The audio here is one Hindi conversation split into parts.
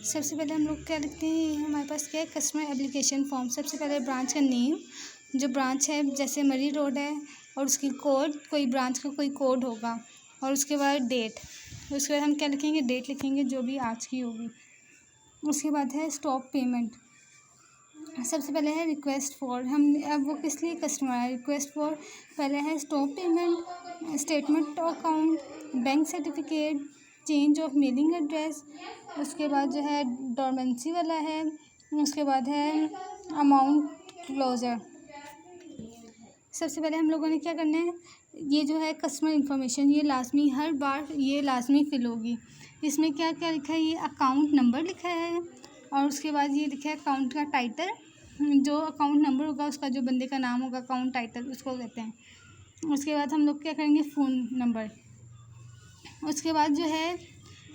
सबसे पहले हम लोग क्या लिखते हैं, हमारे पास क्या है, कस्टमर एप्लीकेशन फॉर्म। सबसे पहले ब्रांच का नेम, जो ब्रांच है, जैसे मरी रोड है, और उसकी कोड, कोई ब्रांच का कोई कोड होगा, और उसके बाद डेट। उसके बाद हम क्या लिखेंगे, डेट लिखेंगे जो भी आज की होगी। उसके बाद है स्टॉप पेमेंट। सबसे पहले है रिक्वेस्ट फॉर, हम अब वो किस लिए कस्टमर है, रिक्वेस्ट फॉर। पहले है stop payment, statement of account, bank certificate, change of mailing address. उसके बाद जो है डोरमेंसी वाला है। उसके बाद है अमाउंट क्लोजर। सबसे पहले हम लोगों ने क्या करना है, ये जो है कस्टमर इन्फॉर्मेशन, ये लाजमी हर बार ये लाजमी फिल होगी। इसमें क्या क्या लिखा है, ये अकाउंट नंबर लिखा है, और उसके बाद ये लिखा है अकाउंट का टाइटल। जो अकाउंट नंबर होगा उसका, जो बंदे का नाम होगा, अकाउंट टाइटल उसको कहते हैं। उसके बाद हम लोग क्या करेंगे, फ़ोन नंबर। उसके बाद जो है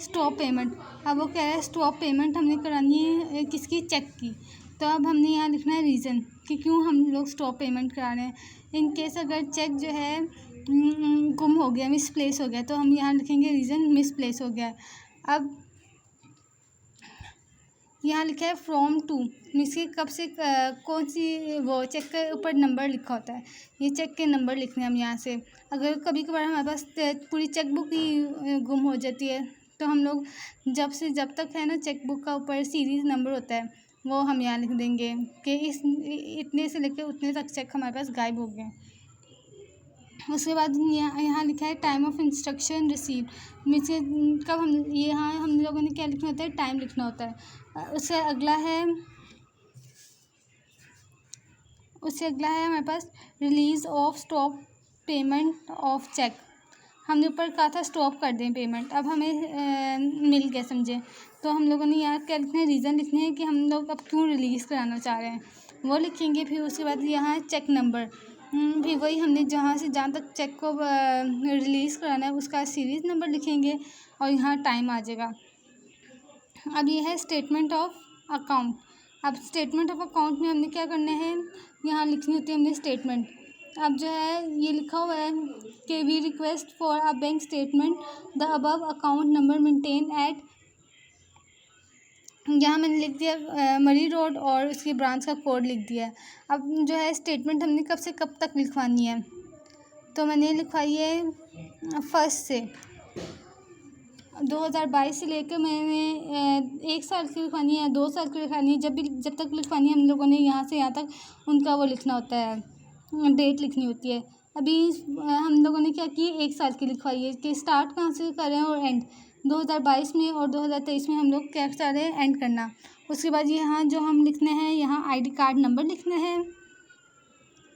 स्टॉप पेमेंट। अब वो कह रहा है स्टॉप पेमेंट हमने करानी है किसकी, चेक की। तो अब हमने यहाँ लिखना है रीज़न कि क्यों हम लोग स्टॉप पेमेंट करा रहे हैं। इन केस अगर चेक जो है गुम हो गया, मिसप्लेस हो गया, तो हम यहाँ लिखेंगे रीज़न मिसप्लेस हो गया। अब यहाँ लिखा है फ्रॉम टू, मीन्स कि कब से कौन सी, वो चेक के ऊपर नंबर लिखा होता है, ये चेक के नंबर लिखने हैं हम यहाँ से। अगर कभी कभार हमारे पास पूरी चेक बुक ही गुम हो जाती है, तो हम लोग जब से जब तक है ना चेक बुक का ऊपर सीरीज़ नंबर होता है, वो हम यहाँ लिख देंगे कि इस इतने से लेकर उतने तक चेक हमारे पास गायब हो गए। उसके बाद यहाँ लिखा है time of instruction receive, means कब हम, यहाँ हम लोगों ने क्या लिखना होता है, टाइम लिखना होता है। उससे अगला है हमारे पास release of stop payment of cheque. हमने ऊपर कहा था स्टॉप कर दें पेमेंट, अब हमें मिल गया, समझे। तो हम लोगों ने यहाँ क्या लिखना है, रीज़न लिखने हैं कि हम लोग अब क्यों रिलीज़ कराना चाह रहे हैं, वो लिखेंगे। फिर उसके बाद यहाँ है चेक नंबर, फिर वही हमने जहाँ से जहाँ तक चेक को रिलीज़ कराना है उसका सीरीज़ नंबर लिखेंगे, और यहाँ टाइम आ जाएगा। अब ये है स्टेटमेंट ऑफ अकाउंट। अब स्टेटमेंट ऑफ अकाउंट में हमने क्या करना है, यहाँ लिखनी होती है हमने स्टेटमेंट। अब जो है ये लिखा हुआ है कि we request for a bank statement, the above account number maintain at, यहाँ मैंने लिख दिया मरी रोड और उसकी ब्रांच का कोड लिख दिया है। अब जो है स्टेटमेंट हमने कब से कब तक लिखवानी है, तो मैंने लिखवाई है फर्स्ट से 2022 से लेकर मैंने 1 साल की लिखवानी है, 2 साल की लिखवानी है, जब तक लिखवानी है हम लोगों ने यहाँ से यहाँ तक उनका वो लिखना होता है, डेट लिखनी होती है। अभी हम लोगों ने क्या की, 1 साल की लिखवाई है कि स्टार्ट कहाँ से कर रहे हैं और एंड 2022 में, और 2023 में हम लोग क्या चाह रहे हैं, एंड करना। उसके बाद यहाँ जो हम लिखने हैं, यहाँ ID कार्ड नंबर लिखना है।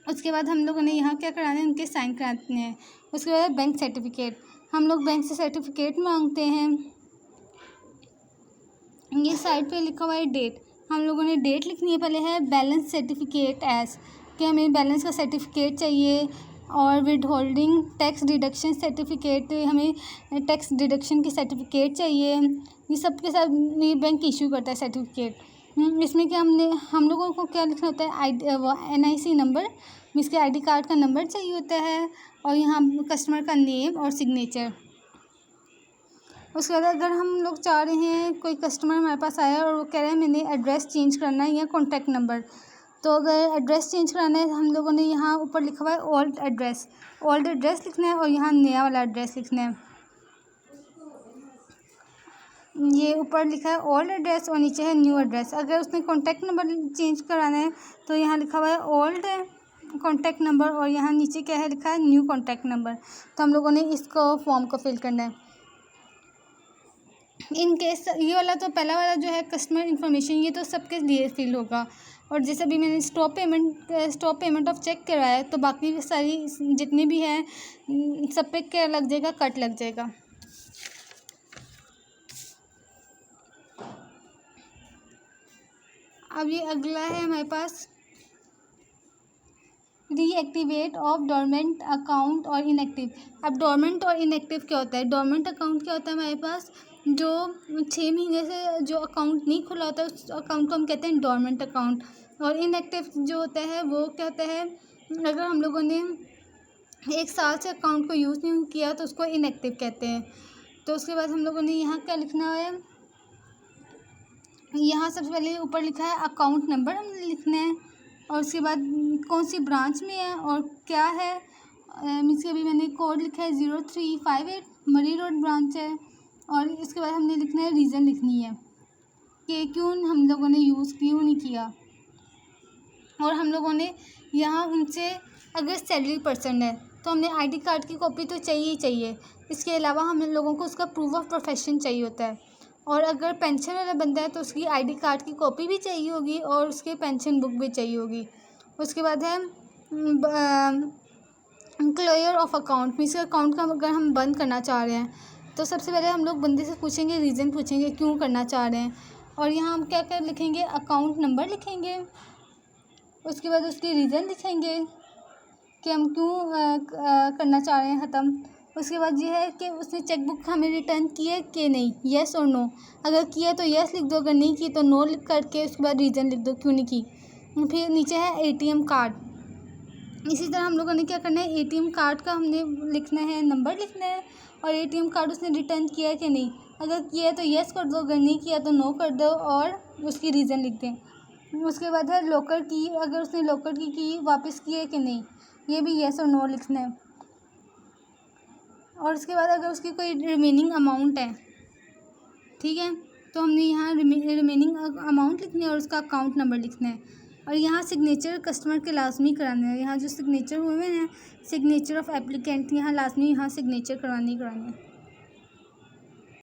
उसके बाद हम लोगों ने यहाँ क्या कराना है, उनके साइन कराने हैं। उसके बाद बैंक सर्टिफिकेट, हम लोग बैंक से सर्टिफिकेट मांगते हैं। ये साइड पे लिखा हुआ है डेट, हम लोगों ने डेट लिखनी है। पहले है बैलेंस सर्टिफिकेट एस, कि हमें बैलेंस का सर्टिफिकेट चाहिए, और with holding tax deduction certificate, हमें टैक्स डिडक्शन की सर्टिफिकेट चाहिए। ये सब के साथ ये बैंक इशू करता है सर्टिफिकेट। इसमें क्या हम लोगों को क्या लिखना होता है, वो NIC नंबर, इसके ID कार्ड का नंबर चाहिए होता है, और यहाँ कस्टमर का नेम और सिग्नेचर। उसके बाद अगर हम लोग चाह रहे हैं, कोई कस्टमर हमारे पास आया और वो कह रहे हैं मैंने एड्रेस चेंज करना है या कॉन्टैक्ट नंबर, तो अगर एड्रेस चेंज कराना है हम लोगों ने यहाँ ऊपर लिखा हुआ है ओल्ड एड्रेस लिखना है, और यहाँ नया वाला एड्रेस लिखना है। ये ऊपर लिखा है ओल्ड एड्रेस और नीचे है न्यू एड्रेस। अगर उसने कॉन्टैक्ट नंबर चेंज कराना है तो यहाँ लिखा हुआ है ओल्ड कॉन्टैक्ट नंबर, और यहाँ नीचे क्या है, लिखा है न्यू कॉन्टैक्ट नंबर। तो हम लोगों ने इसको फॉर्म को फिल करना है। इन केस ये वाला तो पहला वाला जो है कस्टमर इन्फॉर्मेशन, ये तो सबके लिए फिल होगा। और जैसे अभी मैंने स्टॉप पेमेंट ऑफ चेक करवाया है, तो बाकी सारी जितने भी हैं सब पे क्या लग जाएगा, कट लग जाएगा। अब ये अगला है हमारे पास रीएक्टिवेट ऑफ डोरमेंट अकाउंट और इनएक्टिव। अब डोरमेंट और इनएक्टिव क्या होता है, डोरमेंट अकाउंट क्या होता है, हमारे पास जो 6 महीने से जो अकाउंट नहीं खुला होता है उस अकाउंट को हम कहते हैं डोरमेंट अकाउंट। और इनएक्टिव जो होता है वो क्या होता है, अगर हम लोगों ने 1 साल से अकाउंट को यूज़ नहीं किया तो उसको इनएक्टिव कहते हैं। तो उसके बाद हम लोगों ने यहाँ क्या लिखना है, यहाँ सबसे पहले ऊपर लिखा है अकाउंट नंबर हमने लिखना है, और उसके बाद कौन सी ब्रांच में है और क्या है। मीन्स कि अभी मैंने कोड लिखा है 0358 मरी रोड ब्रांच है। और इसके बाद हमने लिखना है, रीज़न लिखनी है कि क्यों हम लोगों ने यूज़ क्यों नहीं किया। और हम लोगों ने यहाँ उनसे अगर सैलरी पर्सन है तो हमने आईडी कार्ड की कॉपी तो चाहिए ही चाहिए। इसके अलावा हम लोगों को उसका प्रूफ ऑफ प्रोफेशन चाहिए होता है। और अगर पेंशन वाला बंदा है तो उसकी आईडी कार्ड की कॉपी भी चाहिए होगी और उसके पेंशन बुक भी चाहिए होगी। उसके बाद है closure of account, means account का अगर हम बंद करना चाह रहे हैं तो सबसे पहले हम लोग बंदे से पूछेंगे, रीज़न पूछेंगे क्यों करना चाह रहे हैं। और यहाँ हम क्या क्या लिखेंगे, अकाउंट नंबर लिखेंगे, उसके बाद उसकी रीज़न लिखेंगे कि हम क्यों करना चाह रहे हैं ख़त्म। उसके बाद ये है कि उसने चेकबुक हमें रिटर्न की है कि नहीं, येस और नो। अगर किया तो येस लिख दो, अगर नहीं की तो नो लिख करके उसके बाद रीज़न लिख दो क्यों नहीं की। फिर नीचे है एटीएम कार्ड। इसी तरह हम लोगों ने क्या करना है, एटीएम कार्ड का हमने लिखना है, नंबर लिखना है, और एटीएम कार्ड उसने रिटर्न किया है कि नहीं। अगर किया है तो येस कर दो, अगर नहीं किया तो नो कर दो और उसकी रीज़न लिख दें। उसके बाद है लॉकर की, अगर उसने लॉकर की वापस की है कि नहीं, ये भी येस और नो लिखना है। और उसके बाद अगर उसकी कोई रिमेनिंग अमाउंट है, ठीक है, तो हमने यहाँ रिमेनिंग अमाउंट लिखनी है और उसका अकाउंट नंबर लिखना है। और यहाँ सिग्नेचर कस्टमर के लाजमी कराने हैं, यहाँ जो सिग्नेचर हुए हैं सिग्नेचर ऑफ एप्लीकेंट, यहाँ लाजमी यहाँ सिग्नेचर करवानी है।